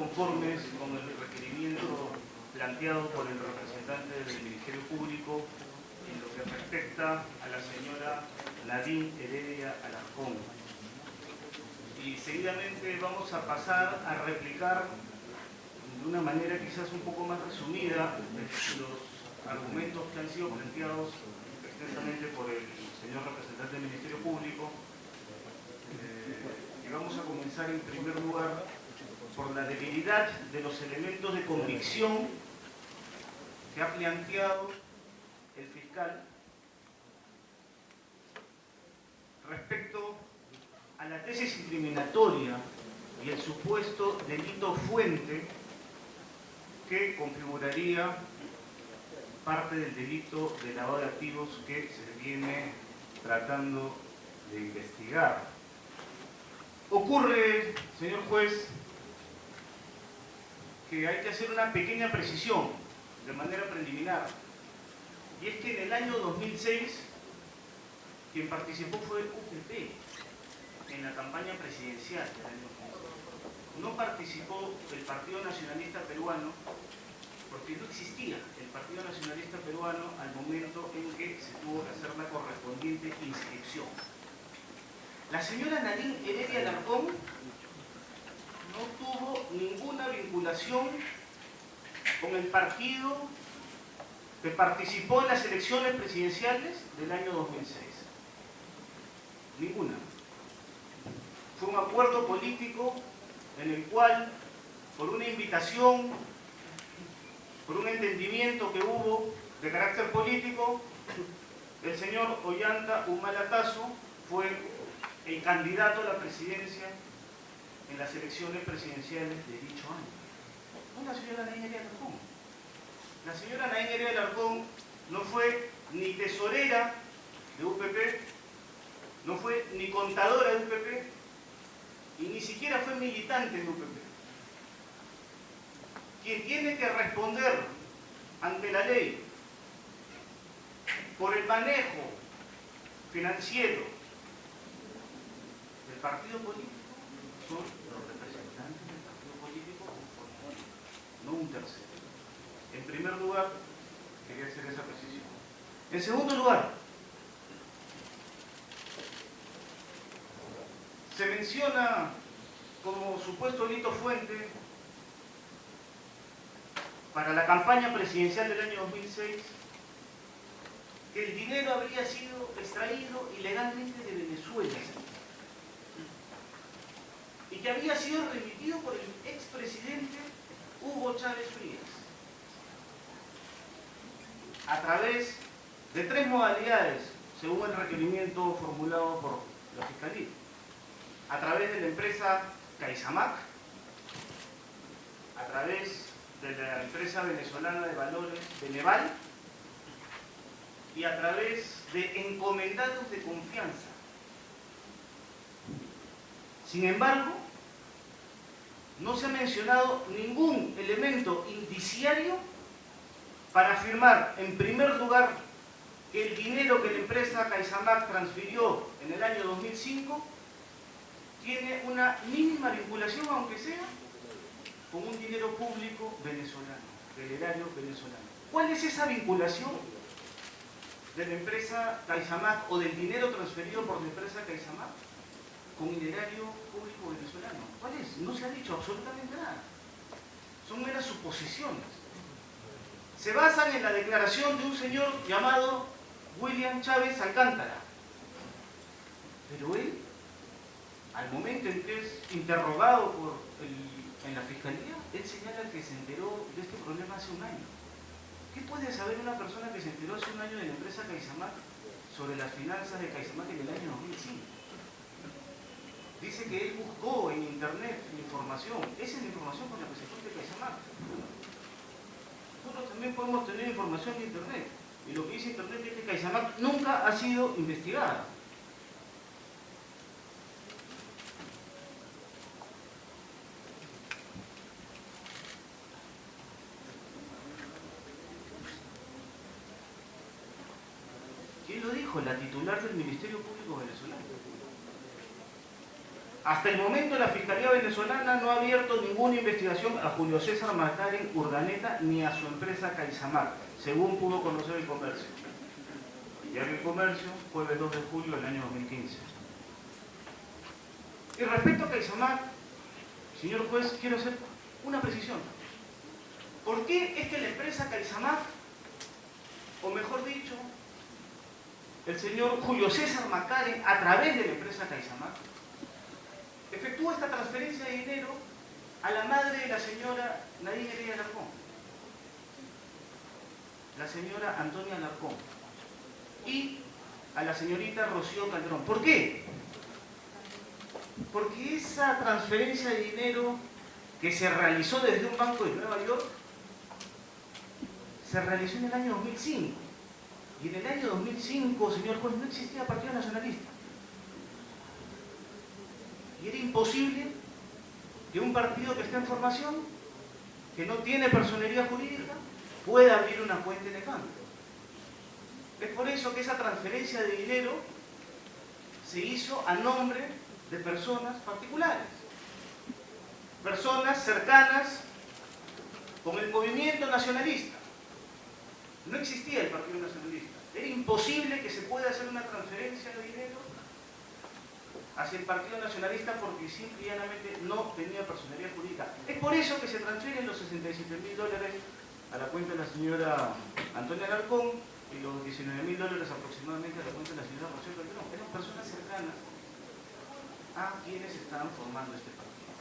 conformes con el requerimiento planteado por el representante del Ministerio Público en lo que respecta a la señora Nadine Heredia Alarcón. Y seguidamente vamos a pasar a replicar de una manera quizás un poco más resumida los argumentos que han sido planteados extensamente por el señor representante del Ministerio Público. Y vamos a comenzar en primer lugar por la debilidad de los elementos de convicción que ha planteado el fiscal respecto a la tesis incriminatoria y el supuesto delito fuente que configuraría parte del delito de lavado de activos que se viene tratando de investigar. Ocurre, señor juez, que hay que hacer una pequeña precisión de manera preliminar, y es que en el año 2006 quien participó fue UPP en la campaña presidencial del año 2006. No participó el Partido Nacionalista Peruano porque no existía el Partido Nacionalista Peruano al momento en que se tuvo que hacer la correspondiente inscripción. La señora Nadine Heredia Alarcón no tuvo ninguna vinculación con el partido que participó en las elecciones presidenciales del año 2006. Ninguna. Fue un acuerdo político en el cual, por una invitación, por un entendimiento que hubo de carácter político, el señor Ollanta Humala Tasso fue el candidato a la presidencia en las elecciones presidenciales de dicho año. No la señora Nadine Heredia Alarcón. La señora Nadine Heredia Alarcón no fue ni tesorera de UPP, no fue ni contadora de UPP, y ni siquiera fue militante de UPP. Quien tiene que responder ante la ley por el manejo financiero del partido político son los representantes del partido político, no un tercero. En primer lugar, quería hacer esa precisión. En segundo lugar, se menciona como supuesto delito fuente para la campaña presidencial del año 2006 que el dinero habría sido extraído ilegalmente de Venezuela y que había sido remitido por el expresidente Hugo Chávez Frías a través de 3 modalidades según el requerimiento formulado por la Fiscalía: a través de la empresa Caizamac, a través de la empresa venezolana de valores Beneval y a través de encomendados de confianza. Sin embargo, no se ha mencionado ningún elemento indiciario para afirmar, en primer lugar, que el dinero que la empresa Caizamac transfirió en el año 2005 tiene una mínima vinculación, aunque sea, con un dinero público venezolano, del erario venezolano. ¿Cuál es esa vinculación de la empresa Caizamac o del dinero transferido por la empresa Caizamac con el erario público venezolano? ¿Cuál es? No se ha dicho absolutamente nada. Son meras suposiciones. Se basan en la declaración de un señor llamado William Chávez Alcántara. Pero él, al momento en que es interrogado en la Fiscalía, él señala que se enteró de este problema hace un año. ¿Qué puede saber una persona que se enteró hace un año de la empresa Caizamac sobre las finanzas de Caizamac en el año 2005? Dice que él buscó en internet información. Esa es la información con la que se cuenta Caizamac. Nosotros también podemos tener información de internet. Y lo que dice internet es que Caizamac nunca ha sido investigada. ¿Quién lo dijo? La titular del Ministerio Público venezolano. Hasta el momento la Fiscalía venezolana no ha abierto ninguna investigación a Julio César Macarin Urdaneta ni a su empresa Caisamar, según pudo conocer el Comercio. Diario El Comercio, jueves 2 de julio del año 2015. Y respecto a Caisamar, señor juez, quiero hacer una precisión. ¿Por qué es que la empresa Caisamar, o mejor dicho, el señor Julio César Macarin, a través de la empresa Caisamar, efectúa esta transferencia de dinero a la madre de la señora Nadine Heredia Alarcón, la señora Antonia Alarcón, y a la señorita Rocío Calderón? ¿Por qué? Porque esa transferencia de dinero que se realizó desde un banco de Nueva York se realizó en el año 2005. Y en el año 2005, señor juez, no existía Partido Nacionalista. Y era imposible que un partido que está en formación, que no tiene personería jurídica, pueda abrir una cuenta en el banco. Es por eso que esa transferencia de dinero se hizo a nombre de personas particulares. Personas cercanas con el movimiento nacionalista. No existía el Partido Nacionalista. Era imposible que se pueda hacer una transferencia de dinero hacia el Partido Nacionalista porque simple y llanamente no tenía personería jurídica. Es por eso que se transfieren los $67.000 a la cuenta de la señora Antonia Alarcón y los $19.000 aproximadamente a la cuenta de la señora Rocío Calderón. Eran personas cercanas a quienes estaban formando este partido.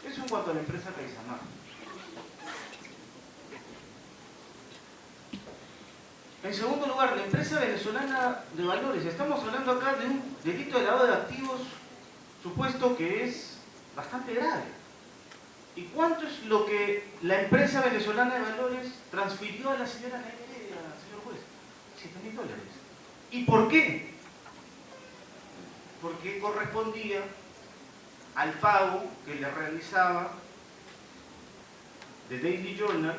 Eso en cuanto a la empresa Caisamar. En segundo lugar, la empresa venezolana de valores. Estamos hablando acá de un delito de lavado de activos supuesto que es bastante grave. ¿Y cuánto es lo que la empresa venezolana de valores transfirió a la señora Heredia, señor juez? $7.000. ¿Y por qué? Porque correspondía al pago que le realizaba The Daily Journal,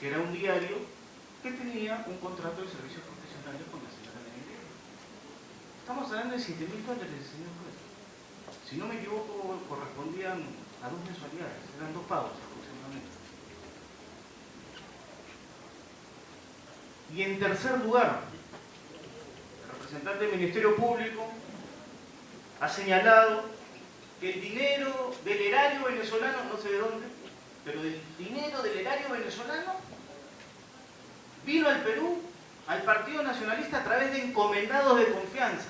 que era un diario que tenía un contrato de servicios profesionales con la señora Heredia. Estamos hablando de $7.000, señor juez. Si no me equivoco, correspondían a 2 mensualidades, eran 2 pagos aproximadamente. Y en tercer lugar, el representante del Ministerio Público ha señalado que el dinero del erario venezolano, no sé de dónde, pero el dinero del erario venezolano vino al Perú, al Partido Nacionalista, a través de encomendados de confianza.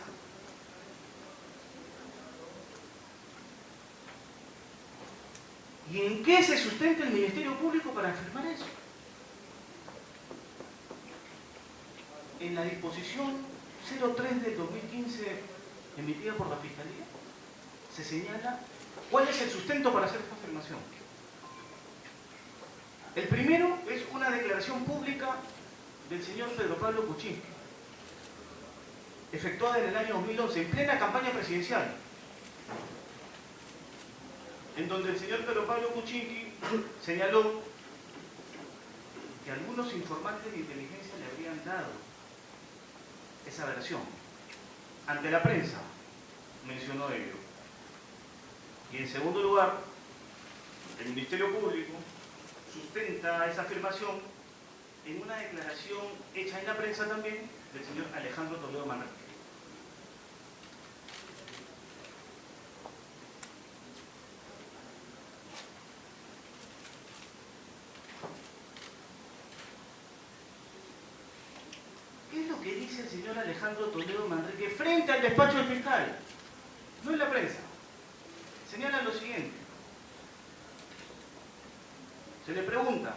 ¿Y en qué se sustenta el Ministerio Público para afirmar eso? En la disposición 03 del 2015 emitida por la Fiscalía, se señala cuál es el sustento para hacer esta afirmación. El primero es una declaración pública del señor Pedro Pablo Kuczynski, efectuada en el año 2011, en plena campaña presidencial, en donde el señor Pedro Pablo Kuczynski señaló que algunos informantes de inteligencia le habrían dado esa versión. Ante la prensa mencionó ello. Y en segundo lugar, el Ministerio Público sustenta esa afirmación en una declaración hecha en la prensa también del señor Alejandro Toledo Manrique. ¿Qué es lo que dice el señor Alejandro Toledo Manrique frente al despacho del fiscal? No en la prensa. Señala lo siguiente. Se le pregunta: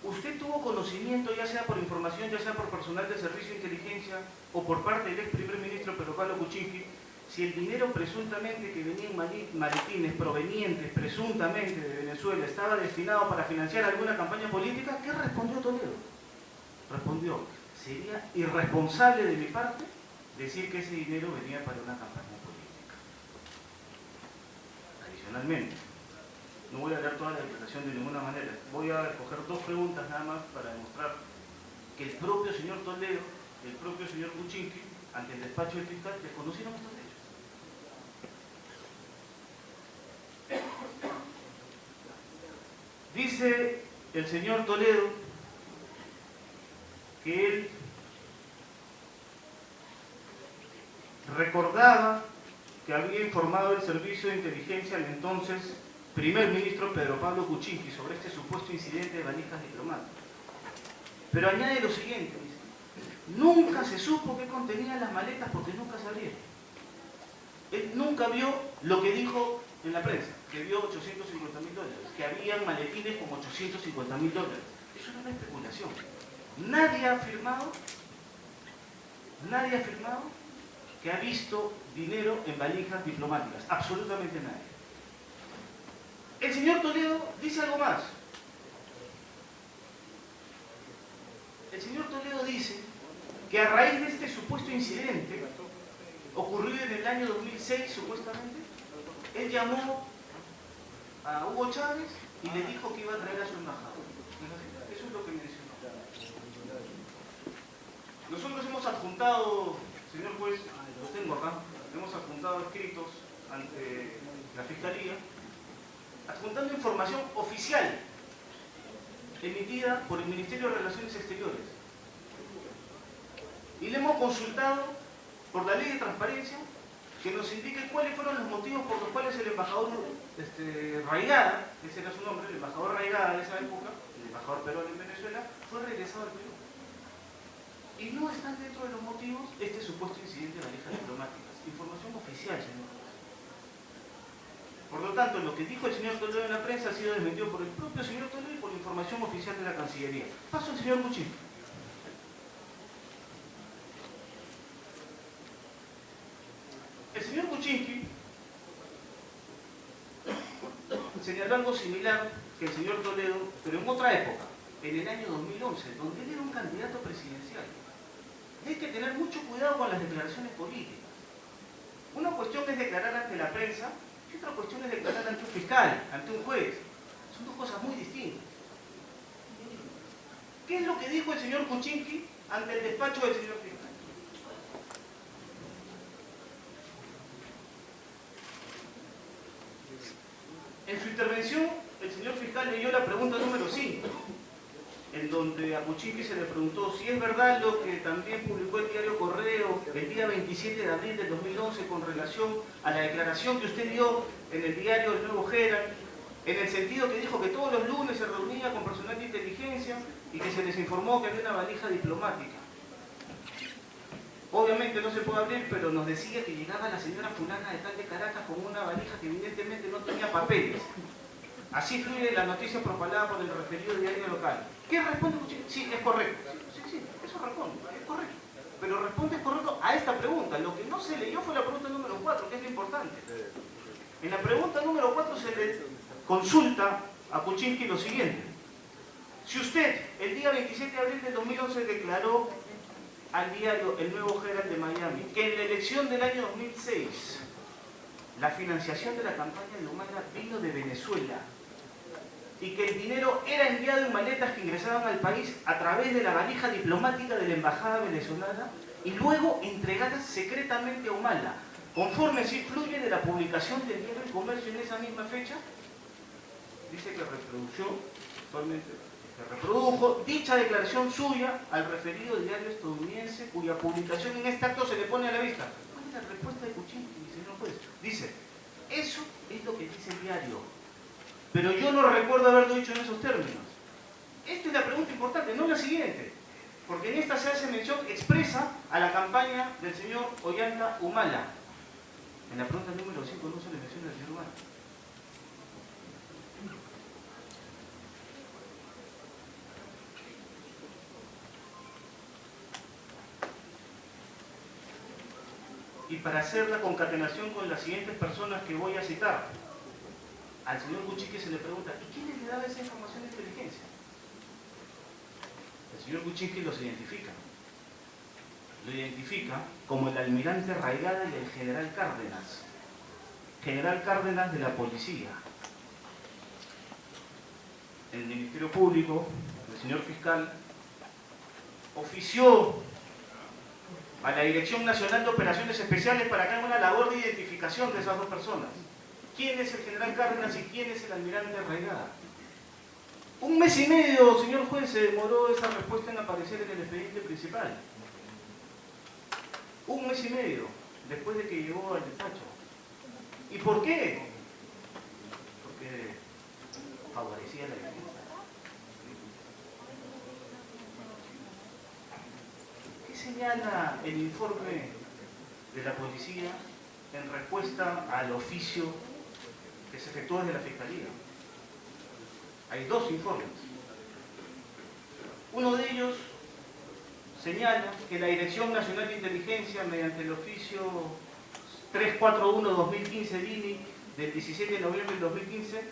¿usted tuvo conocimiento, ya sea por información, ya sea por personal de servicio de inteligencia o por parte del ex primer ministro Pedro Pablo Kuczynski, si el dinero presuntamente que venía en maletines provenientes presuntamente de Venezuela estaba destinado para financiar alguna campaña política? ¿Qué respondió Toledo? Respondió: sería irresponsable de mi parte decir que ese dinero venía para una campaña política. Adicionalmente, no voy a leer toda la declaración de ninguna manera. Voy a escoger 2 preguntas nada más para demostrar que el propio señor Toledo y el propio señor Kuczynski, ante el despacho del fiscal, desconocieron estos hechos. Dice el señor Toledo que él recordaba que había informado el servicio de inteligencia al entonces primer ministro Pedro Pablo Kuczynski sobre este supuesto incidente de valijas diplomáticas. Pero añade lo siguiente, dice, nunca se supo qué contenían las maletas porque nunca se abrieron. Él nunca vio lo que dijo en la prensa, que vio $850.000, que habían maletines con $850.000. Eso era una especulación. Nadie ha afirmado que ha visto dinero en valijas diplomáticas. Absolutamente nadie. El señor Toledo dice algo más. El señor Toledo dice que a raíz de este supuesto incidente, ocurrido en el año 2006 supuestamente, él llamó a Hugo Chávez y le dijo que iba a traer a su embajador. Eso es lo que mencionó. Nosotros hemos adjuntado, señor juez, lo tengo acá, hemos adjuntado escritos ante la Fiscalía, adjuntando información oficial emitida por el Ministerio de Relaciones Exteriores. Y le hemos consultado por la ley de transparencia que nos indique cuáles fueron los motivos por los cuales el embajador Raigada, ese era su nombre, el embajador Raigada de esa época, el embajador peruano en Venezuela, fue regresado al Perú. Y no están dentro de los motivos este supuesto incidente de valijas diplomáticas. Información oficial, señor. Por lo tanto, lo que dijo el señor Toledo en la prensa ha sido desmentido por el propio señor Toledo y por la información oficial de la Cancillería. Paso al señor Kuczynski. El señor Kuczynski señaló algo similar que el señor Toledo, pero en otra época, en el año 2011, donde él era un candidato presidencial. Y hay que tener mucho cuidado con las declaraciones políticas. Una cuestión es declarar ante la prensa y otra cuestión es declarar ante un fiscal, ante un juez. Son dos cosas muy distintas. ¿Qué es lo que dijo el señor Kuczynski ante el despacho del señor fiscal? En su intervención, el señor fiscal leyó la pregunta número 5, en donde a Kuczynski se le preguntó si es verdad lo que también publicó el diario Correo el día 27 de abril del 2011 con relación a la declaración que usted dio en el diario El Nuevo Herald, en el sentido que dijo que todos los lunes se reunía con personal de inteligencia y que se les informó que había una valija diplomática. Obviamente no se puede abrir, pero nos decía que llegaba la señora fulana de tal de Caracas con una valija que evidentemente no tenía papeles. Así fluye la noticia propalada por el referido diario local. ¿Qué responde Kuczynski? Sí, es correcto. Sí, eso responde, es correcto. Pero responde correcto a esta pregunta. Lo que no se leyó fue la pregunta número 4, que es lo importante. En la pregunta número 4 se le consulta a Kuczynski lo siguiente. Si usted, el día 27 de abril de 2011, declaró al diario El Nuevo Herald de Miami que en la elección del año 2006 la financiación de la campaña de Humala vino de Venezuela y que el dinero era enviado en maletas que ingresaban al país a través de la valija diplomática de la embajada venezolana y luego entregadas secretamente a Humala, conforme así fluye de la publicación del diario El Comercio en esa misma fecha, dice que reprodujo dicha declaración suya al referido diario estadounidense cuya publicación en este acto se le pone a la vista. ¿Cuál es la respuesta de Kuczynski, señor juez? Dice, eso es lo que dice el diario, pero yo no recuerdo haberlo dicho en esos términos. Esta es la pregunta importante, no la siguiente, porque en esta se hace mención expresa a la campaña del señor Ollanta Humala. En la pregunta número 5 no se le menciona al señor Humala. Y para hacer la concatenación con las siguientes personas que voy a citar, al señor Kuczynski se le pregunta, ¿y quién le daba esa información de inteligencia? El señor Kuczynski los identifica. Lo identifica como el almirante Raigada y el general Cárdenas de la policía. El Ministerio Público, el señor fiscal, ofició a la Dirección Nacional de Operaciones Especiales para que haga una labor de identificación de esas dos personas. ¿Quién es el general Cárdenas y quién es el almirante Raigada? Un mes y medio, señor juez, se demoró esa respuesta en aparecer en el expediente principal. Un mes y medio, después de que llegó al despacho. ¿Y por qué? Porque favorecía la defensa. ¿Qué señala el informe de la policía en respuesta al oficio que se efectuó desde la Fiscalía? Hay dos informes. Uno de ellos señala que la Dirección Nacional de Inteligencia, mediante el oficio 341-2015 DINI del 17 de noviembre del 2015,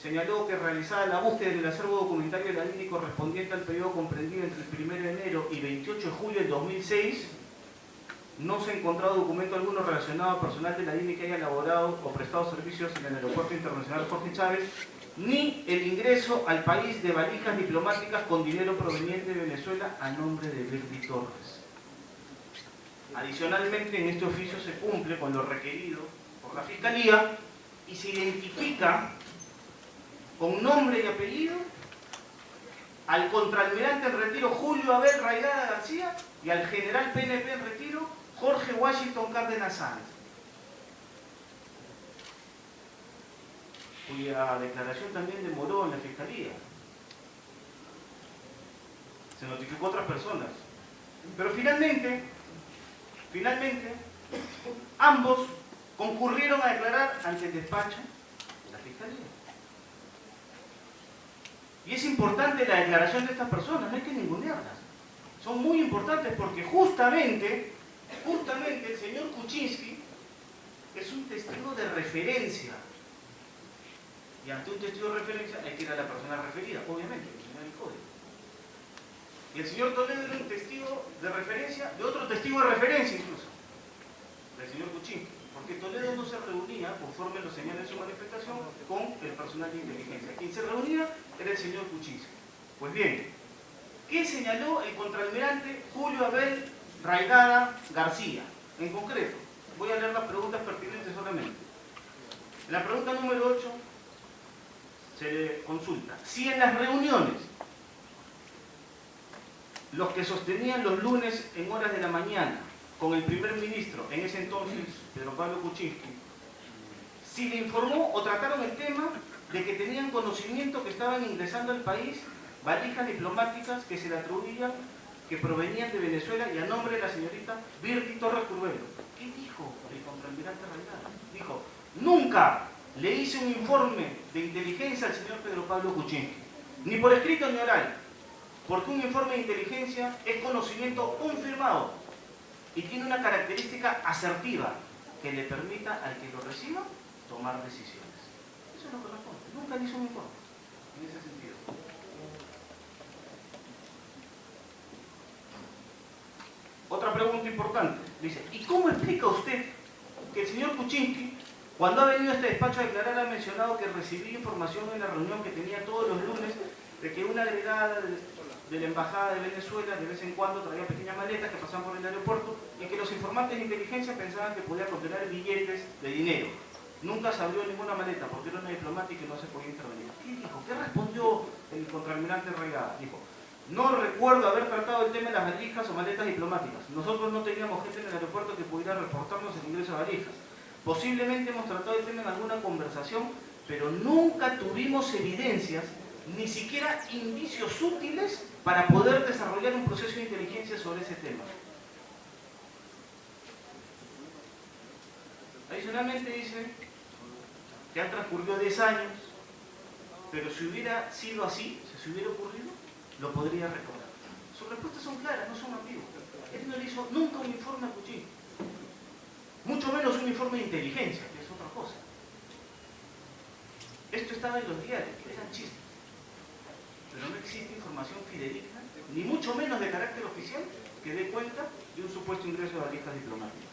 señaló que realizada la búsqueda del acervo documentario de la DINI correspondiente al periodo comprendido entre el 1 de enero y 28 de julio del 2006, no se ha encontrado documento alguno relacionado al personal de la DINI que haya elaborado o prestado servicios en el Aeropuerto Internacional Jorge Chávez, ni el ingreso al país de valijas diplomáticas con dinero proveniente de Venezuela a nombre de Birdy Torres. Adicionalmente, en este oficio se cumple con lo requerido por la Fiscalía y se identifica con nombre y apellido al contraalmirante en retiro Julio Abel Raigada García y al general PNP en retiro Jorge Washington Cárdenas Sáenz, cuya declaración también demoró en la Fiscalía. Se notificó a otras personas. Pero finalmente, ambos concurrieron a declarar ante el despacho de la Fiscalía. Y es importante la declaración de estas personas, no hay que ningunearlas. Son muy importantes porque justamente el señor Kuczynski es un testigo de referencia. Y ante un testigo de referencia hay que ir a la persona referida, obviamente, el código. Y el señor Toledo era un testigo de referencia, de otro testigo de referencia incluso, del señor Kuczynski, porque Toledo no se reunía, conforme lo señala en su manifestación, con el personal de inteligencia. Quien se reunía era el señor Kuczynski. Pues bien, ¿qué señaló el contraalmirante Julio Abel Raigada García? En concreto, voy a leer las preguntas pertinentes solamente. En la pregunta número 8, se le consulta si en las reuniones los que sostenían los lunes en horas de la mañana con el primer ministro, en ese entonces Pedro Pablo Kuczynski, si le informó o trataron el tema de que tenían conocimiento que estaban ingresando al país valijas diplomáticas que se le atribuían que provenían de Venezuela y a nombre de la señorita Birdy Torres Curbelo. ¿Qué dijo el contraalmirante Raigada? Dijo: nunca le hice un informe de inteligencia al señor Pedro Pablo Kuczynski, ni por escrito ni oral, porque un informe de inteligencia es conocimiento confirmado y tiene una característica asertiva que le permita al que lo reciba tomar decisiones. Eso es lo que responde. Nunca le hizo un informe en ese sentido. Otra pregunta importante. Dice: ¿y cómo explica usted que el señor Kuczynski, cuando ha venido a este despacho a declarar, ha mencionado que recibía información en la reunión que tenía todos los lunes de que una agregada de la Embajada de Venezuela de vez en cuando traía pequeñas maletas que pasaban por el aeropuerto y que los informantes de inteligencia pensaban que podía contener billetes de dinero? Nunca se abrió ninguna maleta porque era una diplomática y no se podía intervenir. ¿Qué dijo? ¿Qué respondió el contraalmirante Raigada? Dijo: no recuerdo haber tratado el tema de las valijas o maletas diplomáticas. Nosotros no teníamos gente en el aeropuerto que pudiera reportarnos el ingreso de valijas. Posiblemente hemos tratado el tema en alguna conversación, pero nunca tuvimos evidencias, ni siquiera indicios útiles para poder desarrollar un proceso de inteligencia sobre ese tema. Adicionalmente dice que han transcurrido 10 años, pero si hubiera sido así, si hubiera ocurrido, lo podría recordar. Sus respuestas son claras, no son ambiguas. Él no le hizo nunca un informe a Kuczynski, mucho menos un informe de inteligencia, que es otra cosa. Esto estaba en los diarios, eran chistes. Pero no existe información fidedigna, ni mucho menos de carácter oficial, que dé cuenta de un supuesto ingreso de valijas diplomáticas.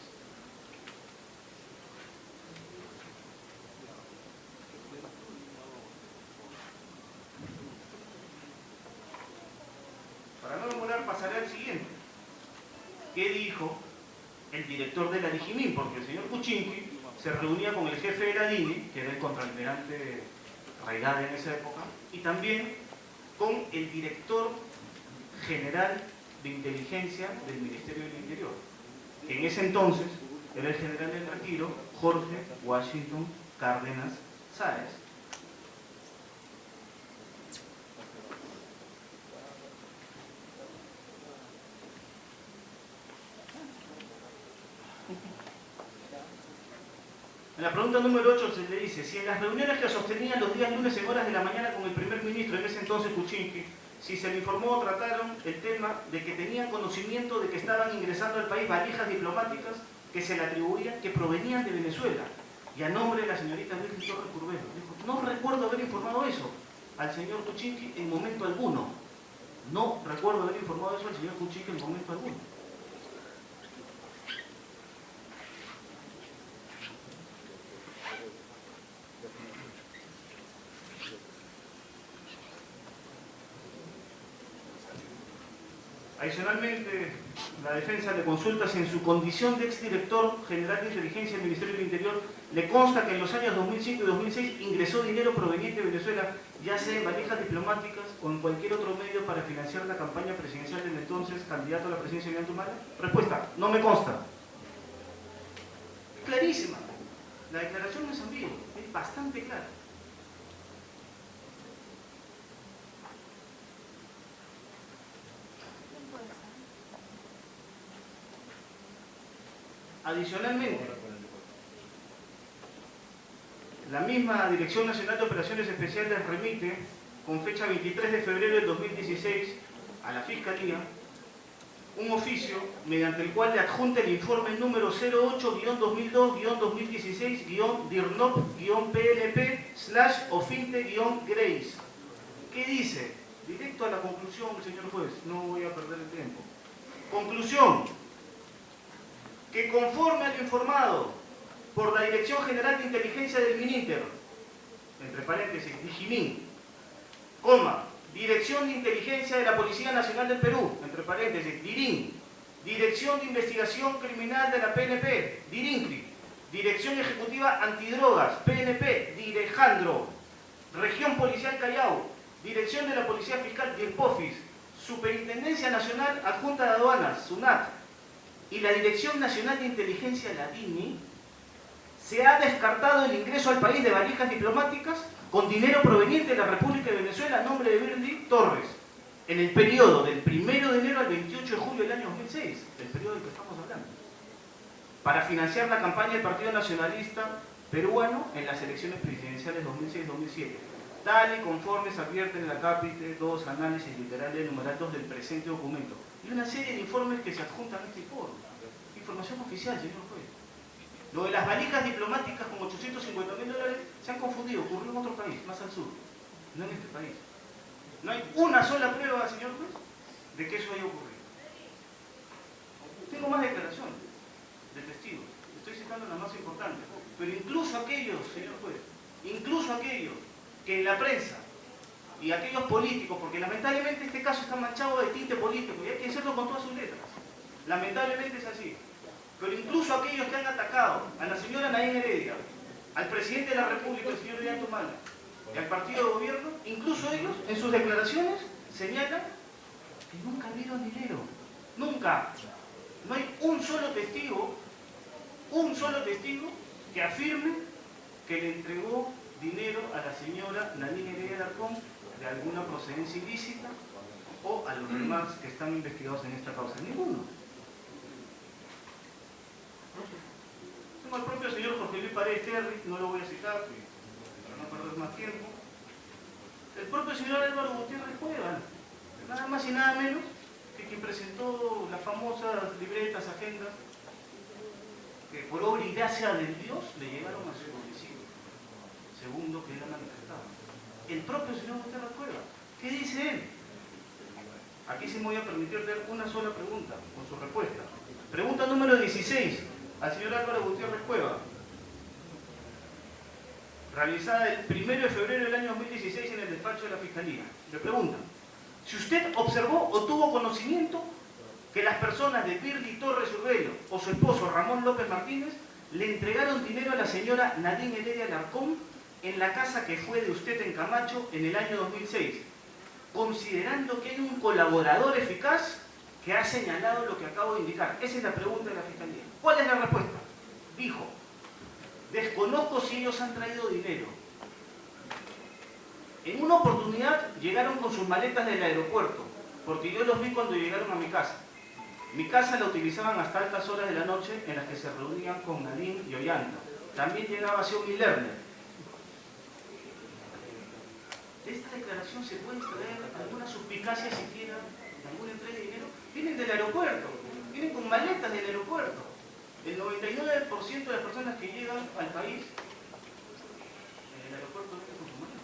Para no demorar, pasaré al siguiente. ¿Qué dijo el director de la DIGIMIN? Porque el señor Kuczynski se reunía con el jefe de la DINI, que era el contraalmirante Raigada en esa época, y también con el director general de inteligencia del Ministerio del Interior, que en ese entonces era el general del retiro, Jorge Washington Cárdenas Sáez. En la pregunta número 8 se le dice, si en las reuniones que sostenían los días lunes en horas de la mañana con el primer ministro, en ese entonces Kuczynski, si se le informó o trataron el tema de que tenían conocimiento de que estaban ingresando al país valijas diplomáticas que se le atribuían que provenían de Venezuela, y a nombre de la señorita Virgen Torres Curbelo. Dijo, no recuerdo haber informado eso al señor Kuczynski en momento alguno. No recuerdo haber informado eso al señor Kuczynski en momento alguno. Adicionalmente, la defensa le consulta si en su condición de exdirector general de inteligencia del Ministerio del Interior le consta que en los años 2005 y 2006 ingresó dinero proveniente de Venezuela, ya sea en valijas diplomáticas o en cualquier otro medio para financiar la campaña presidencial del entonces candidato a la presidencia de Ollanta Humala. Respuesta, no me consta. Clarísima. La declaración no es ambigua, es bastante clara. Adicionalmente, la misma Dirección Nacional de Operaciones Especiales remite, con fecha 23 de febrero del 2016, a la Fiscalía, un oficio mediante el cual le adjunta el informe número 08-2002-2016-DIRNOP-PLP/OFINTE-GRACE. ¿Qué dice? Directo a la conclusión, señor juez, no voy a perder el tiempo. Conclusión. Que conforme a lo informado por la Dirección General de Inteligencia del MININTER, entre paréntesis, DIGIMIN, Dirección de Inteligencia de la Policía Nacional del Perú, entre paréntesis, DIRIN, Dirección de Investigación Criminal de la PNP, DIRINCRI, Dirección Ejecutiva Antidrogas, PNP, DIREJANDRO, Región Policial Callao, Dirección de la Policía Fiscal, DIRPOFIS, Superintendencia Nacional Adjunta de Aduanas, SUNAT, y la Dirección Nacional de Inteligencia, la DINI, se ha descartado el ingreso al país de valijas diplomáticas con dinero proveniente de la República de Venezuela a nombre de Virgen Torres, en el periodo del 1 de enero al 28 de julio del año 2006, el periodo del que estamos hablando, para financiar la campaña del Partido Nacionalista Peruano en las elecciones presidenciales 2006-2007, tal y conforme se advierte en la capítulo 2, análisis literal numeral 2 del presente documento. Y una serie de informes que se adjuntan a este informe. Información oficial, señor juez. Lo de las valijas diplomáticas con $850.000 se han confundido, ocurrió en otro país, más al sur, no en este país. No hay una sola prueba, señor juez, de que eso haya ocurrido. Tengo más declaraciones de testigos, estoy citando las más importantes, pero incluso aquellos, señor juez, incluso aquellos que en la prensa y aquellos políticos, porque lamentablemente este caso está manchado de tinte político y hay que hacerlo con todas sus letras, lamentablemente es así, pero incluso aquellos que han atacado a la señora Nadine Heredia, al presidente de la República, el señor Ollanta Humala, y al partido de gobierno, incluso ellos en sus declaraciones señalan que nunca vieron dinero, nunca. No hay un solo testigo que afirme que le entregó dinero a la señora Nadine Heredia Alarcón de alguna procedencia ilícita o a los demás que están investigados en esta causa. Ninguno. Tengo al propio señor Jorge Luis Paredes Terry, no lo voy a citar para no perder más tiempo. El propio señor Álvaro Gutiérrez Cueva, nada más y nada menos que quien presentó las famosas libretas, agendas, que por obra y gracia del Dios le llegaron a su domicilio, según lo que él ha manifestado. El propio señor Gutiérrez Cueva, ¿qué dice él? Aquí sí me voy a permitir leer una sola pregunta con su respuesta. Pregunta número 16 al señor Álvaro Gutiérrez Cueva, realizada el 1 de febrero del año 2016 en el despacho de la Fiscalía. Le pregunta, si usted observó o tuvo conocimiento que las personas de Virly Torres Urbelo o su esposo Ramón López Martínez le entregaron dinero a la señora Nadine Heredia Alarcón en la casa que fue de usted en Camacho en el año 2006, considerando que hay un colaborador eficaz que ha señalado lo que acabo de indicar? Esa es la pregunta de la Fiscalía. ¿Cuál es la respuesta? Dijo: desconozco si ellos han traído dinero. En una oportunidad llegaron con sus maletas del aeropuerto, porque yo los vi cuando llegaron a mi casa. Mi casa la utilizaban hasta altas horas de la noche, en las que se reunían con Nadine y Ollanta. También llegaba Xiaomi Lerner. ¿De esta declaración se puede extraer alguna suspicacia siquiera de alguna entrega de dinero? Vienen del aeropuerto, vienen con maletas del aeropuerto. El 99% de las personas que llegan al país, en el aeropuerto vienen con su maleta.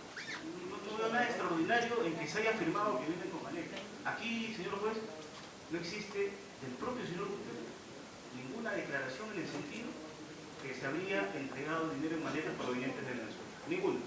No veo nada extraordinario en que se haya afirmado que vienen con maleta. Aquí, señor juez, no existe del propio señor Gutiérrez ninguna declaración en el sentido que se habría entregado dinero en maletas provenientes de Venezuela. Ninguna.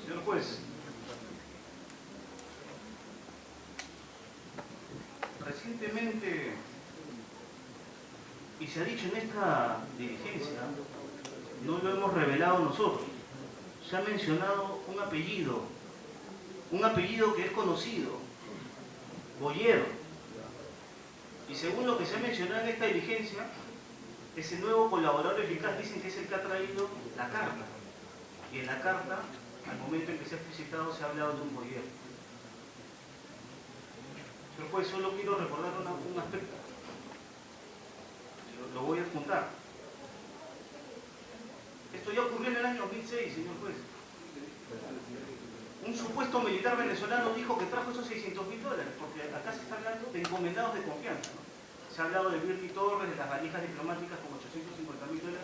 Señor juez, recientemente, y se ha dicho en esta diligencia, no lo hemos revelado nosotros, se ha mencionado un apellido que es conocido, Boyero, y según lo que se ha mencionado en esta diligencia, ese nuevo colaborador eficaz dicen que es el que ha traído la carta, y en la carta, al momento en que se ha explicitado, se ha hablado de un Boyero. Señor juez, solo quiero recordar un aspecto. Lo voy a adjuntar. Esto ya ocurrió en el año 2006, señor juez. Un supuesto militar venezolano dijo que trajo esos $600.000, porque acá se está hablando de encomendados de confianza, ¿no? Se ha hablado de Virti Torres, de las valijas diplomáticas con $850.000.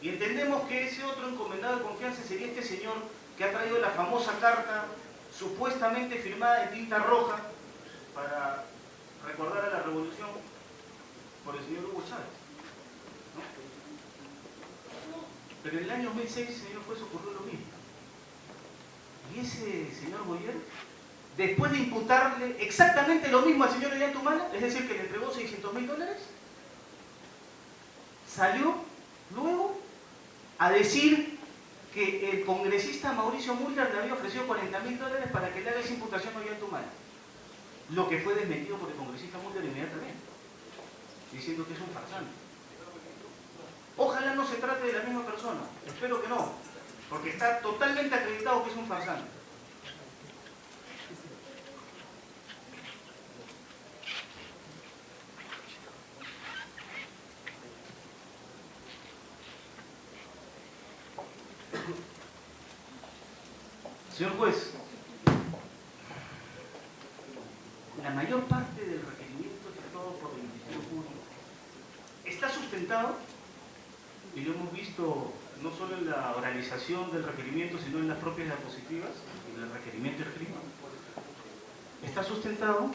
Y entendemos que ese otro encomendado de confianza sería este señor que ha traído la famosa carta supuestamente firmada en tinta roja para recordar a la revolución por el señor Hugo Chávez, ¿no? Pero en el año 2006, señor juez, ocurrió lo mismo. Y ese señor Boyer, después de imputarle exactamente lo mismo al señor Ollantumala, es decir, que le entregó $600.000, salió luego a decir que el congresista Mauricio Mulder le había ofrecido $40.000 para que le haga esa imputación a Ollantumala. Lo que fue desmentido por el congresista Mulder inmediatamente, diciendo que es un farsante. Ojalá no se trate de la misma persona, espero que no, porque está totalmente acreditado que es un farsante. Señor juez, la mayor parte del requerimiento efectuado por el Ministerio Público está sustentado, y lo hemos visto no solo en la oralización del requerimiento, sino en las propias diapositivas, en el requerimiento escrito, está sustentado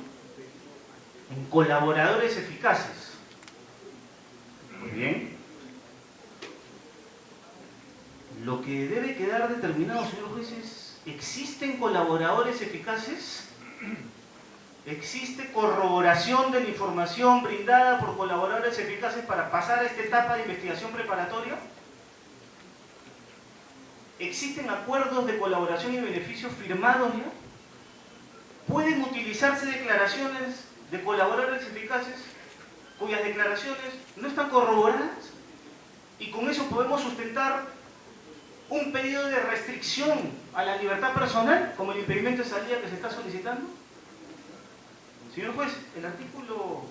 en colaboradores eficaces. Muy bien. Lo que debe quedar determinado, señor juez, es: ¿existen colaboradores eficaces? ¿Existe corroboración de la información brindada por colaboradores eficaces para pasar a esta etapa de investigación preparatoria? ¿Existen acuerdos de colaboración y beneficios firmados ya? ¿Pueden utilizarse declaraciones de colaboradores eficaces cuyas declaraciones no están corroboradas? Y con eso podemos sustentar un pedido de restricción a la libertad personal, como el impedimento de salida que se está solicitando. Señor juez, el artículo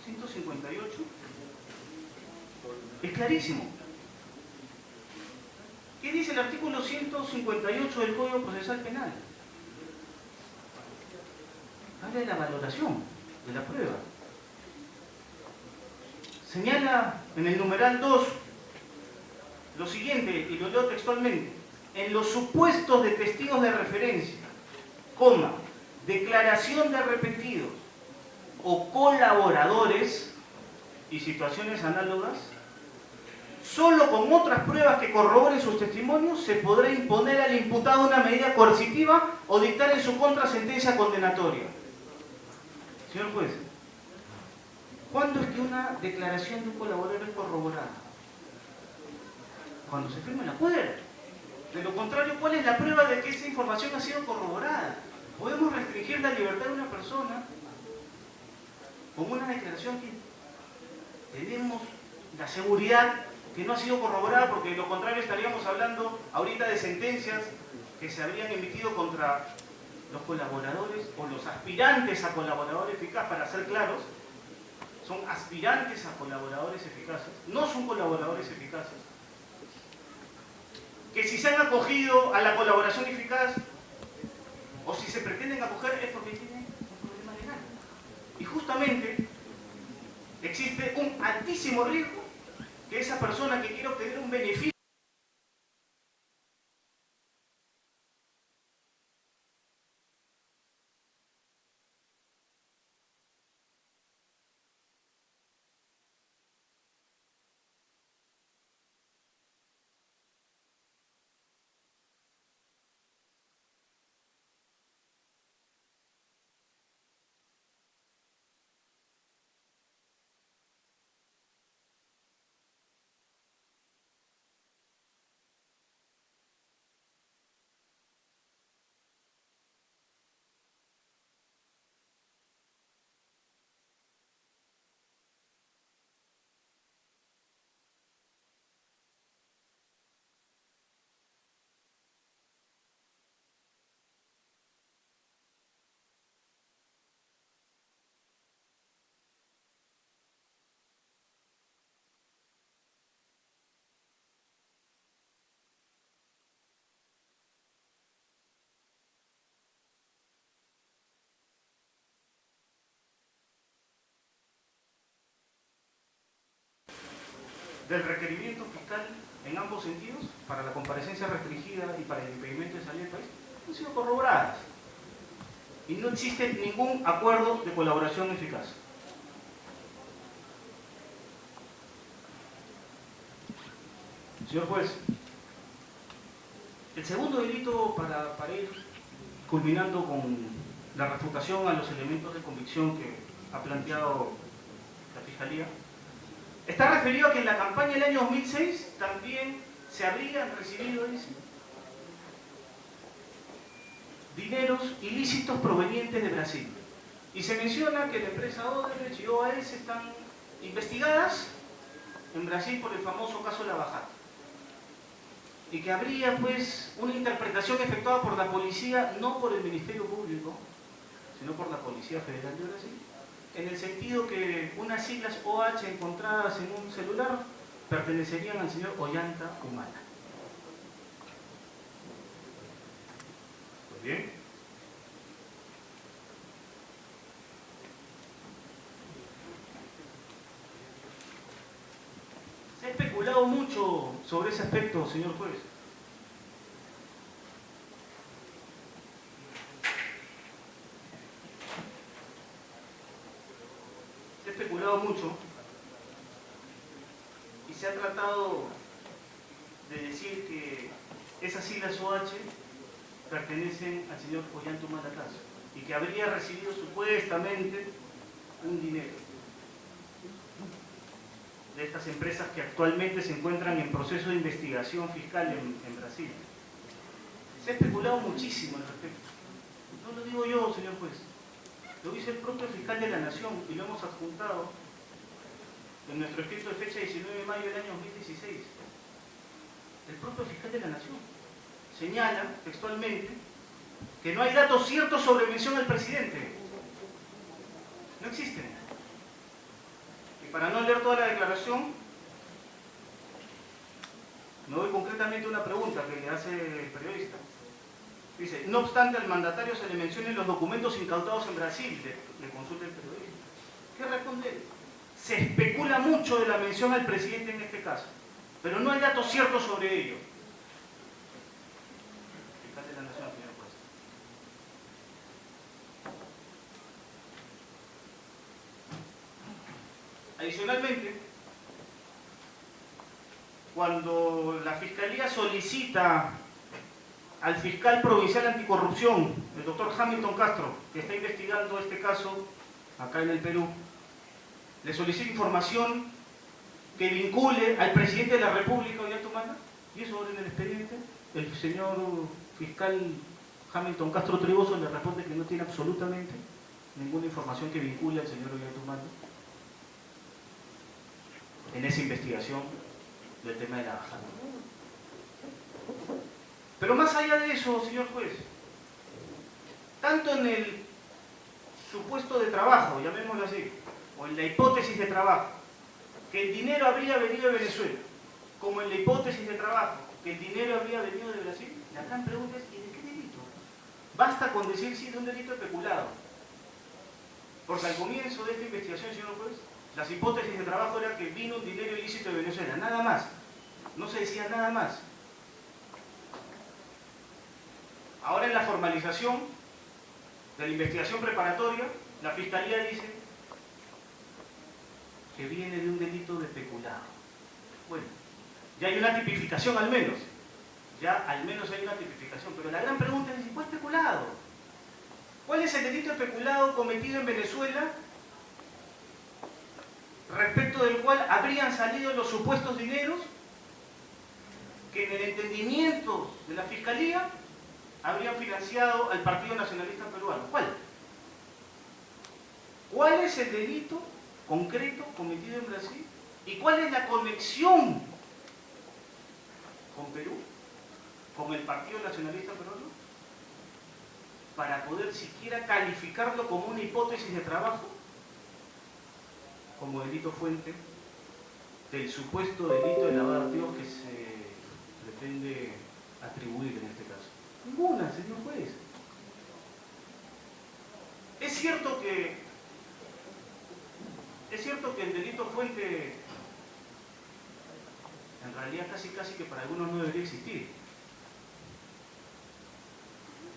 158 es clarísimo. ¿Qué dice el artículo 158 del Código Procesal Penal? Habla de la valoración de la prueba. Señala en el numeral 2 lo siguiente, y lo leo textualmente: en los supuestos de testigos de referencia, coma, declaración de arrepentidos o colaboradores y situaciones análogas, solo con otras pruebas que corroboren sus testimonios se podrá imponer al imputado una medida coercitiva o dictar en su contra sentencia condenatoria. Señor juez, ¿cuándo es que una declaración de un colaborador es corroborada? Cuando se firma el acuerdo. De lo contrario, ¿cuál es la prueba de que esa información ha sido corroborada? Podemos restringir la libertad de una persona con una declaración que tenemos la seguridad que no ha sido corroborada, porque de lo contrario estaríamos hablando ahorita de sentencias que se habrían emitido contra los colaboradores o los aspirantes a colaborador eficaz, para ser claros. Son aspirantes a colaboradores eficaces, no son colaboradores eficaces, que si se han acogido a la colaboración eficaz o si se pretenden acoger es porque tienen un problema legal. Y justamente existe un altísimo riesgo que esa persona que quiere obtener un beneficio del requerimiento fiscal en ambos sentidos, para la comparecencia restringida y para el impedimento de salida del país, han sido corroboradas. Y no existe ningún acuerdo de colaboración eficaz. Señor juez, el segundo delito, para ir culminando con la refutación a los elementos de convicción que ha planteado la Fiscalía, está referido a que en la campaña del año 2006 también se habrían recibido, dice, dineros ilícitos provenientes de Brasil. Y se menciona que la empresa Odebrecht y OAS están investigadas en Brasil por el famoso caso Lava-Jato. Y que habría pues una interpretación efectuada por la policía, no por el Ministerio Público, sino por la Policía Federal de Brasil, en el sentido que unas siglas OH encontradas en un celular pertenecerían al señor Ollanta Humala. ¿Muy bien? Se ha especulado mucho sobre ese aspecto, señor juez. Se ha especulado mucho y se ha tratado de decir que esas siglas OH pertenecen al señor Ollanta Humala y que habría recibido supuestamente un dinero de estas empresas que actualmente se encuentran en proceso de investigación fiscal en Brasil. Se ha especulado muchísimo al respecto. No lo digo yo, señor juez. Lo dice el propio fiscal de la Nación y lo hemos adjuntado en nuestro escrito de fecha 19 de mayo del año 2016. El propio fiscal de la Nación señala textualmente que no hay datos ciertos sobre mención al presidente. No existen. Y para no leer toda la declaración, me voy concretamente a una pregunta que le hace el periodista. Dice, no obstante al mandatario se le mencionen los documentos incautados en Brasil, le consulta el periodista. ¿Qué responde él? Se especula mucho de la mención al presidente en este caso, pero no hay datos ciertos sobre ello. Fiscal de la Nación, señor juez. Adicionalmente, cuando la Fiscalía solicita al fiscal provincial anticorrupción, el doctor Hamilton Castro, que está investigando este caso acá en el Perú, le solicita información que vincule al presidente de la República, Ollanta Humala, y eso ahora en el expediente, el señor fiscal Hamilton Castro Triboso le responde que no tiene absolutamente ninguna información que vincule al señor Ollanta Humala en esa investigación del tema de la bajada. Pero más allá de eso, señor juez, tanto en el supuesto de trabajo, llamémoslo así, o en la hipótesis de trabajo, que el dinero habría venido de Venezuela, como en la hipótesis de trabajo, que el dinero habría venido de Brasil, la gran pregunta es, ¿y de qué delito? Basta con decir sí de un delito especulado. Porque al comienzo de esta investigación, señor juez, las hipótesis de trabajo era que vino un dinero ilícito de Venezuela, nada más. No se decía nada más. Ahora en la formalización de la investigación preparatoria, la Fiscalía dice que viene de un delito de peculado. Bueno, ya hay una tipificación al menos. Ya al menos hay una tipificación. Pero la gran pregunta es, ¿cuál es peculado? ¿Cuál es el delito de peculado cometido en Venezuela respecto del cual habrían salido los supuestos dineros que en el entendimiento de la Fiscalía habrían financiado al Partido Nacionalista Peruano? ¿Cuál? ¿Cuál es el delito concreto cometido en Brasil? ¿Y cuál es la conexión con Perú, con el Partido Nacionalista Peruano, para poder siquiera calificarlo como una hipótesis de trabajo, como delito fuente del supuesto delito de lavado de activos que se pretende atribuir en este caso? Ninguna, señor juez. Es cierto que el delito fuente en realidad casi que para algunos no debería existir.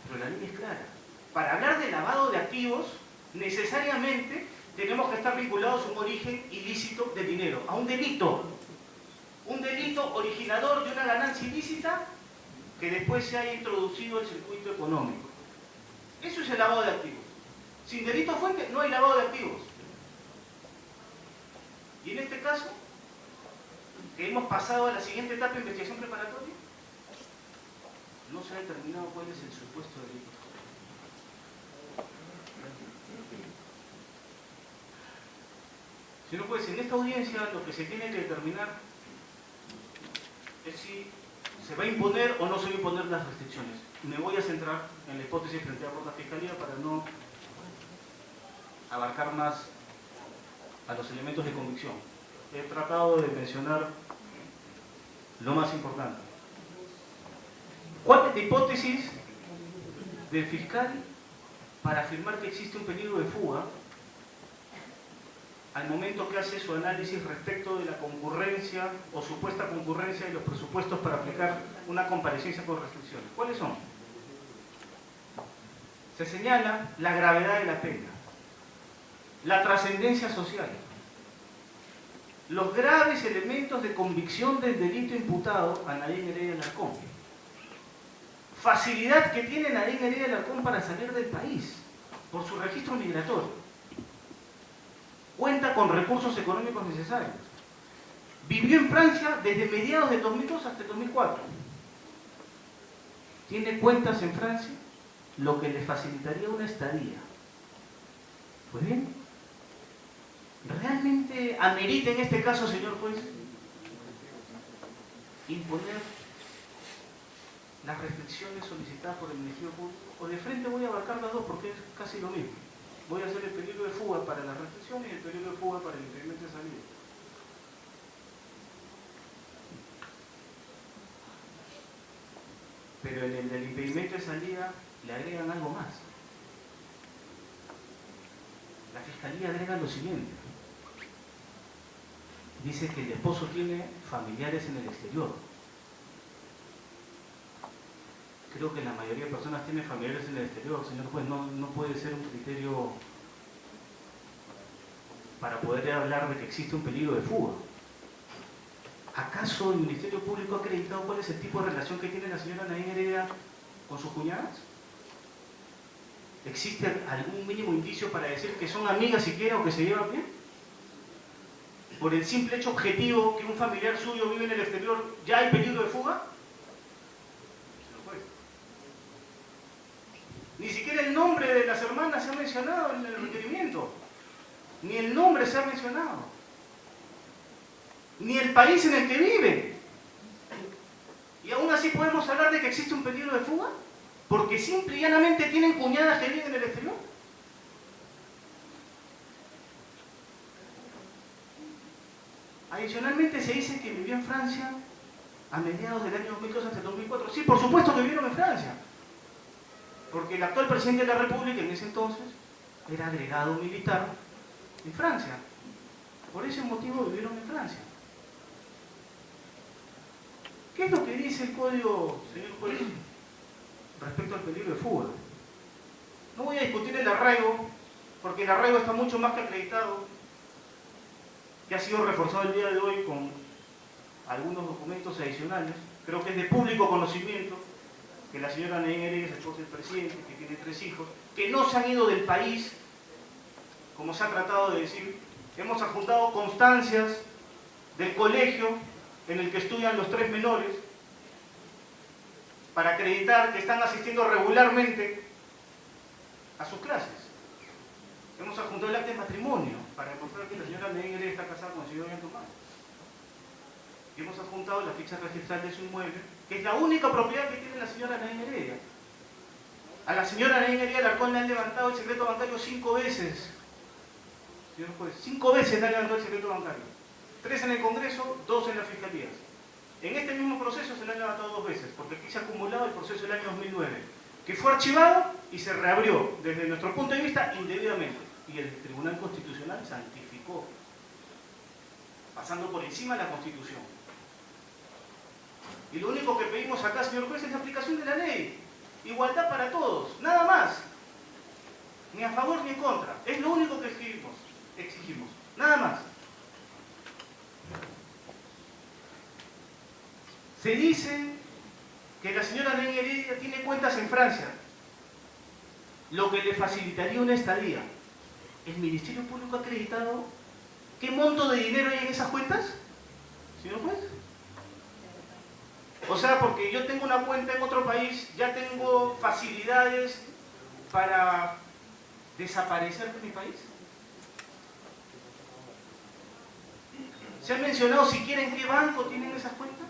Pero la ley es clara. Para hablar de lavado de activos, necesariamente tenemos que estar vinculados a un origen ilícito de dinero, a un delito. Un delito originador de una ganancia ilícita que después se haya introducido al circuito económico. Eso es el lavado de activos. Sin delito fuente no hay lavado de activos. Y en este caso, que hemos pasado a la siguiente etapa de investigación preparatoria, no se ha determinado cuál es el supuesto delito. Señor juez, en esta audiencia lo que se tiene que determinar es si se va a imponer o no se va a imponer las restricciones. Me voy a centrar en la hipótesis planteada por la Fiscalía para no abarcar más a los elementos de convicción. He tratado de mencionar lo más importante. ¿Cuál es la hipótesis del fiscal para afirmar que existe un peligro de fuga al momento que hace su análisis respecto de la concurrencia o supuesta concurrencia de los presupuestos para aplicar una comparecencia con restricciones? ¿Cuáles son? Se señala la gravedad de la pena, la trascendencia social, los graves elementos de convicción del delito imputado a Nadine Heredia Alarcón, facilidad que tiene Nadine Heredia Alarcón para salir del país por su registro migratorio, cuenta con recursos económicos necesarios, vivió en Francia desde mediados del 2002 hasta el 2004, tiene cuentas en Francia, lo que le facilitaría una estadía. Pues bien, ¿realmente amerita en este caso, señor juez, imponer las restricciones solicitadas por el Ministerio Público? O de frente voy a abarcar las dos porque es casi lo mismo. Voy a hacer el peligro de fuga para las restricciones y el peligro de fuga para el impedimento de salida. Pero en el del impedimento de salida le agregan algo más. La Fiscalía agrega lo siguiente. Dice que el esposo tiene familiares en el exterior. Creo que la mayoría de personas tienen familiares en el exterior, señor juez. No puede ser un criterio para poder hablar de que existe un peligro de fuga. ¿Acaso el Ministerio Público ha acreditado cuál es el tipo de relación que tiene la señora Nadine Heredia con sus cuñadas? ¿Existe algún mínimo indicio para decir que son amigas siquiera o que se llevan bien? Por el simple hecho objetivo que un familiar suyo vive en el exterior, ¿ya hay peligro de fuga? Ni siquiera el nombre de las hermanas se ha mencionado en el requerimiento. Ni el nombre se ha mencionado. Ni el país en el que viven. Y aún así podemos hablar de que existe un peligro de fuga, porque simple y llanamente tienen cuñadas que viven en el exterior. Adicionalmente se dice que vivió en Francia a mediados del año 2002 hasta el 2004. Sí, por supuesto que vivieron en Francia. Porque el actual presidente de la República en ese entonces era agregado militar en Francia. Por ese motivo vivieron en Francia. ¿Qué es lo que dice el código, señor juez, respecto al peligro de fuga? No voy a discutir el arraigo, porque el arraigo está mucho más que acreditado, que ha sido reforzado el día de hoy con algunos documentos adicionales. Creo que es de público conocimiento que la señora Nadine Heredia es esposa del presidente, que tiene 3 hijos, que no se han ido del país, como se ha tratado de decir. Hemos adjuntado constancias del colegio en el que estudian los 3 menores, para acreditar que están asistiendo regularmente a sus clases. Hemos adjuntado el acta de matrimonio, para demostrar que la señora Nadine Heredia está casada con el señor Ollantumala. Y hemos adjuntado la ficha registral de su inmueble, que es la única propiedad que tiene la señora Nadine Heredia. A la señora Nadine Heredia Alarcón le han levantado el secreto bancario 5 veces. Señor juez, 5 veces le han levantado el secreto bancario. 3 en el Congreso, 2 en las fiscalías. En este mismo proceso se le han levantado 2 veces, porque aquí se ha acumulado el proceso del año 2009, que fue archivado y se reabrió, desde nuestro punto de vista, indebidamente. Y el Tribunal Constitucional santificó, pasando por encima de la Constitución. Y lo único que pedimos acá, señor juez, es la aplicación de la ley. Igualdad para todos, nada más. Ni a favor ni en contra. Es lo único que exigimos. Nada más. Se dice que la señora Nadine Heredia tiene cuentas en Francia, lo que le facilitaría una estadía. ¿El Ministerio Público ha acreditado qué monto de dinero hay en esas cuentas, señor juez? O sea, porque yo tengo una cuenta en otro país, ya tengo facilidades para desaparecer de mi país. ¿Se ha mencionado siquiera en qué banco tienen esas cuentas?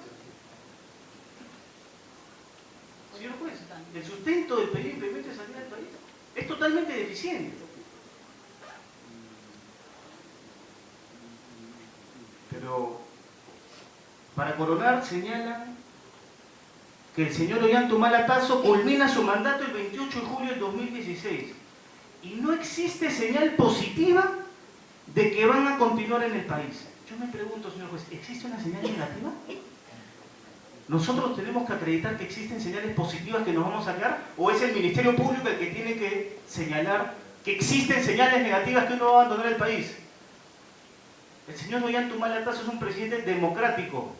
Señor juez, el sustento del pedir impedimento de salida del país es totalmente deficiente. Pero, para coronar, señalan que el señor Ollantumala Tasso culmina su mandato el 28 de julio del 2016 y no existe señal positiva de que van a continuar en el país. Yo me pregunto, señor juez, ¿existe una señal negativa? ¿Nosotros tenemos que acreditar que existen señales positivas que nos vamos a sacar? ¿O es el Ministerio Público el que tiene que señalar que existen señales negativas que uno va a abandonar el país? El señor Ollantumala Tasso es un presidente democrático.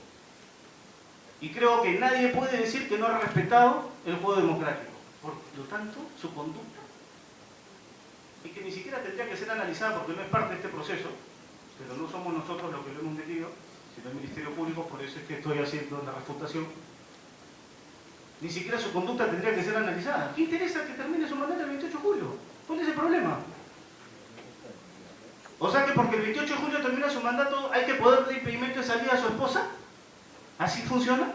Y creo que nadie puede decir que no ha respetado el juego democrático. Por lo tanto, su conducta, y que ni siquiera tendría que ser analizada porque no es parte de este proceso, pero no somos nosotros los que lo hemos metido, sino el Ministerio Público, por eso es que estoy haciendo la refutación. Ni siquiera su conducta tendría que ser analizada. ¿Qué interesa que termine su mandato el 28 de julio? ¿Cuál es el problema? O sea que porque el 28 de julio termina su mandato hay que poder dar impedimento de salida a su esposa. ¿Así funciona?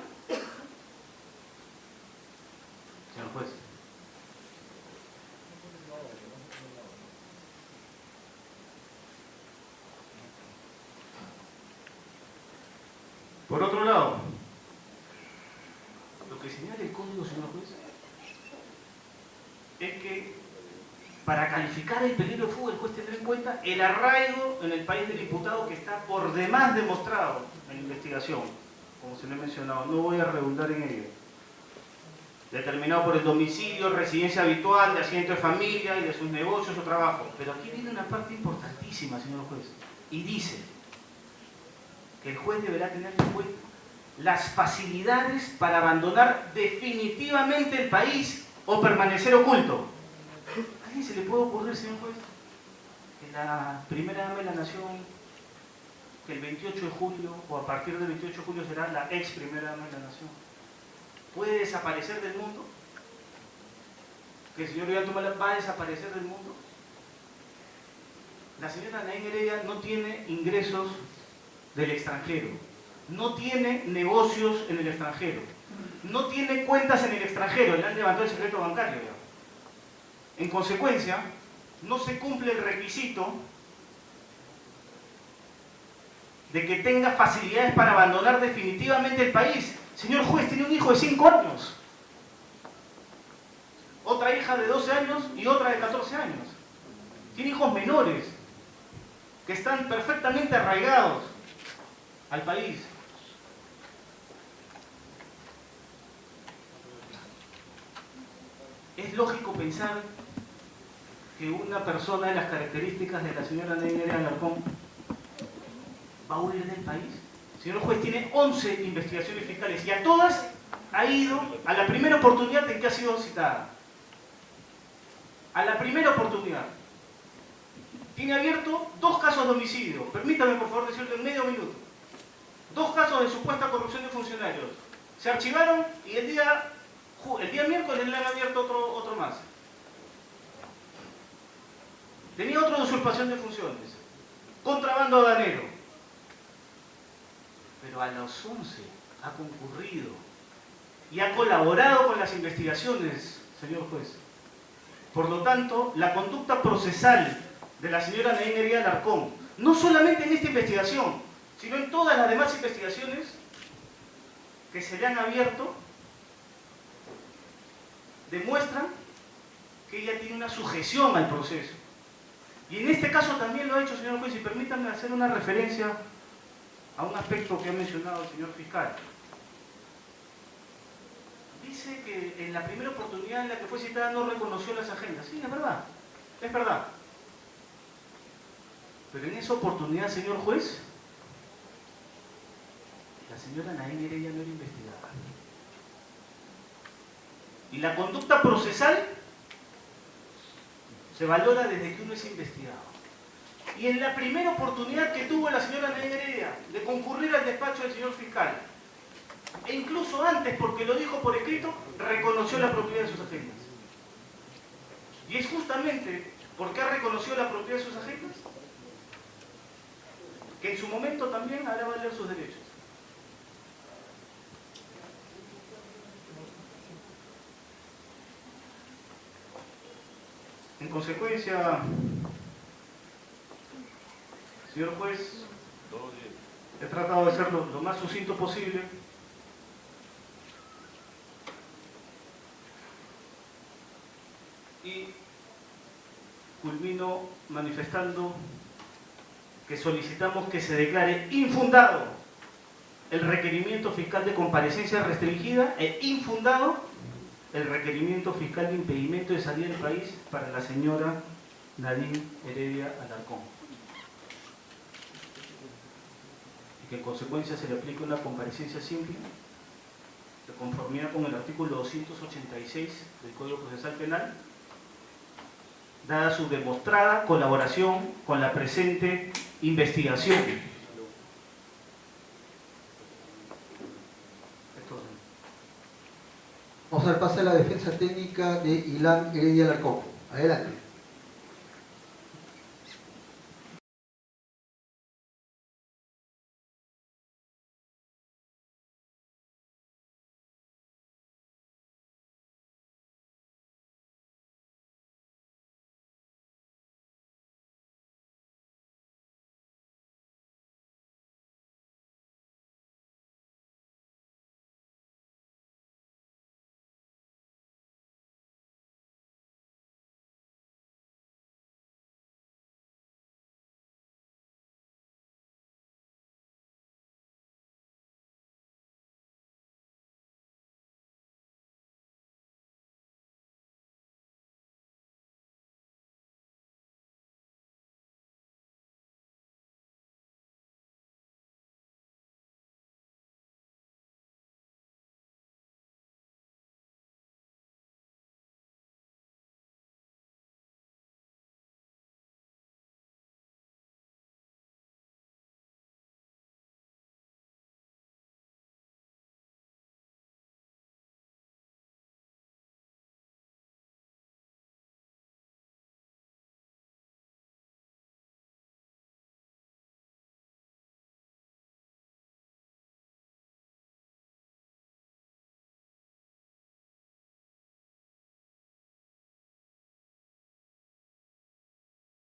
Señor juez. Por otro lado, lo que señala el código, señor juez, es que para calificar el peligro de fuga, el juez tendrá en cuenta el arraigo en el país del imputado que está por demás demostrado en la investigación, como se le ha mencionado, no voy a redundar en ello. Determinado por el domicilio, residencia habitual, de asiento de familia y de sus negocios o trabajo. Pero aquí viene una parte importantísima, señor juez, y dice que el juez deberá tener en cuenta las facilidades para abandonar definitivamente el país o permanecer oculto. ¿A alguien se le puede ocurrir, señor juez, que la primera dama de la nación, que el 28 de julio, o a partir del 28 de julio será la ex primera dama de la nación, puede desaparecer del mundo? ¿Que el señor Ollanta va a desaparecer del mundo? La señora Nadine Heredia no tiene ingresos del extranjero, no tiene negocios en el extranjero, no tiene cuentas en el extranjero, le han levantado el secreto bancario ya. En consecuencia, no se cumple el requisito de que tenga facilidades para abandonar definitivamente el país. Señor juez, tiene un hijo de 5 años, otra hija de 12 años y otra de 14 años. Tiene hijos menores que están perfectamente arraigados al país. Es lógico pensar que una persona de las características de la señora Nadine Heredia Alarcón va a huir del país. El señor juez tiene 11 investigaciones fiscales y a todas ha ido a la primera oportunidad en que ha sido citada. A la primera oportunidad. Tiene abierto 2 casos de homicidio. Permítame, por favor, decirlo en medio minuto. 2 casos de supuesta corrupción de funcionarios. Se archivaron y el día miércoles le han abierto otro más. Tenía otro de usurpación de funciones. Contrabando aduanero. Pero a los 11 ha concurrido y ha colaborado con las investigaciones, señor juez. Por lo tanto, la conducta procesal de la señora Nadine Heredia Alarcón, no solamente en esta investigación, sino en todas las demás investigaciones que se le han abierto, demuestran que ella tiene una sujeción al proceso. Y en este caso también lo ha hecho, señor juez, y permítanme hacer una referencia a un aspecto que ha mencionado el señor fiscal. Dice que en la primera oportunidad en la que fue citada no reconoció las agendas. Sí, es verdad, es verdad. Pero en esa oportunidad, señor juez, la señora Nadine Heredia no era investigada. Y la conducta procesal se valora desde que uno es investigado. Y en la primera oportunidad que tuvo la señora Nadine Heredia de concurrir al despacho del señor fiscal, e incluso antes, porque lo dijo por escrito, reconoció la propiedad de sus agendas. Y es justamente porque ha reconocido la propiedad de sus agendas que en su momento también hará valer sus derechos. En consecuencia, señor juez, he tratado de ser lo más sucinto posible. Y culmino manifestando que solicitamos que se declare infundado el requerimiento fiscal de comparecencia restringida e infundado el requerimiento fiscal de impedimento de salida del país para la señora Nadine Heredia Alarcón. Y que en consecuencia se le aplique una comparecencia simple de conformidad con el artículo 286 del Código Procesal Penal, dada su demostrada colaboración con la presente investigación. Vamos a dar paso a la defensa técnica de Ilan Heredia Alarcón. Adelante.